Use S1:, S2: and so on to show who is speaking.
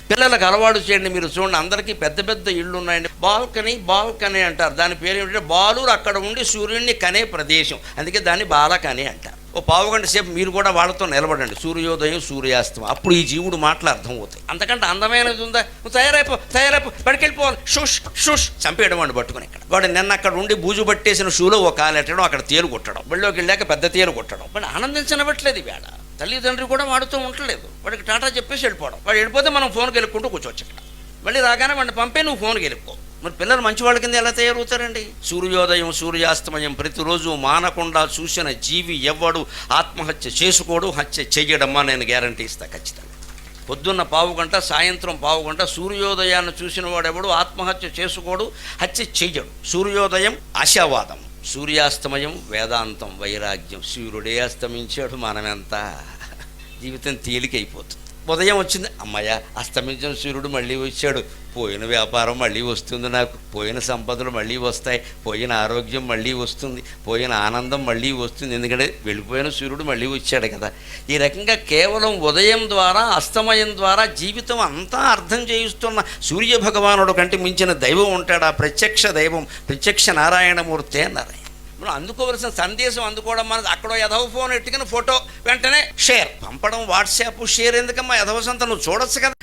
S1: పిల్లలకు అలవాటు చేయండి. మీరు చూడండి, అందరికీ పెద్ద పెద్ద ఇళ్ళు ఉన్నాయండి. బాల్కనీ అంటారు. దాని పేరు ఏమిటంటే బాలురు అక్కడ ఉండి సూర్యుడిని కనే ప్రదేశం, అందుకే దాన్ని బాలకని అంటారు. ఓ పావుగంట సేపు మీరు కూడా వాళ్ళతో నిలబడండి, సూర్యోదయం సూర్యాస్తమం, అప్పుడు ఈ జీవుడు మాటలు అర్థమవుతాయి. అంతకంటే అందమైనది ఉందా? నువ్వు తయారైపో బడికెళ్ళిపోవాలి, షుష్ చంపేయడం వాడిని పట్టుకుని. ఇక్కడ వాడు నిన్న అక్కడ ఉండి బూజు పట్టేసిన షూలో ఒక కాలెట్టడం, అక్కడ తేలు కొట్టడం, బళ్ళోకి వెళ్ళాక పెద్ద తేలు కొట్టడం. వాడు ఆనందించనివ్వట్లేదు. వేళ తల్లిదండ్రి కూడా వాడుతూ ఉండలేదు. వాడికి టాటా చెప్పేసి వెళ్ళిపోవడం. వాడు వెళ్ళిపోతే మనం ఫోన్కి వెళ్ళుకుంటూ కూర్చోవచ్చు. ఇక్కడ మళ్ళీ రాగానే వాడిని పంపే నువ్వు ఫోన్కి వెళ్ళిపో. మరి పిల్లలు మంచివాళ్ళ కింద ఎలా తయారవుతారండి? సూర్యోదయం సూర్యాస్తమయం ప్రతిరోజు మానకుండా చూసిన జీవి ఎవ్వడు ఆత్మహత్య చేసుకోడు, హత్య చెయ్యడమ్మా, నేను గ్యారంటీ ఇస్తా ఖచ్చితంగా. పొద్దున్న పావుగంట, సాయంత్రం పావుగంట సూర్యోదయాన్ని చూసిన వాడెవడు ఆత్మహత్య చేసుకోడు, హత్య చెయ్యడు. సూర్యోదయం ఆశావాదం, సూర్యాస్తమయం వేదాంతం, వైరాగ్యం. సూర్యుడే అస్తమించాడు, మనమెంత జీవితం తేలికైపోతుంది. ఉదయం వచ్చింది, అమ్మయ్య అస్తమించిన సూర్యుడు మళ్ళీ వచ్చాడు, పోయిన వ్యాపారం మళ్ళీ వస్తుంది, నాకు పోయిన సంపదలు మళ్ళీ వస్తాయి, పోయిన ఆరోగ్యం మళ్ళీ వస్తుంది, పోయిన ఆనందం మళ్ళీ వస్తుంది, ఎందుకంటే వెళ్ళిపోయిన సూర్యుడు మళ్ళీ వచ్చాడు కదా. ఈ రకంగా కేవలం ఉదయం ద్వారా అస్తమయం ద్వారా జీవితం అంతా అర్థం చేయిస్తున్న సూర్యభగవానుడు కంటే మించిన దైవం ఉంటాడా? ప్రత్యక్ష దైవం, ప్రత్యక్ష నారాయణమూర్తే నారాయణ. మనం అందుకోవలసిన సందేశం అందుకోవడం, మనది అక్కడో ఎదవ ఫోన్ ఎట్టుకుని ఫోటో వెంటనే షేర్ పంపడం, వాట్సాప్ షేర్ ఎందుకమ్మా? ఎదవ సంత నువ్వు చూడొచ్చు కదా.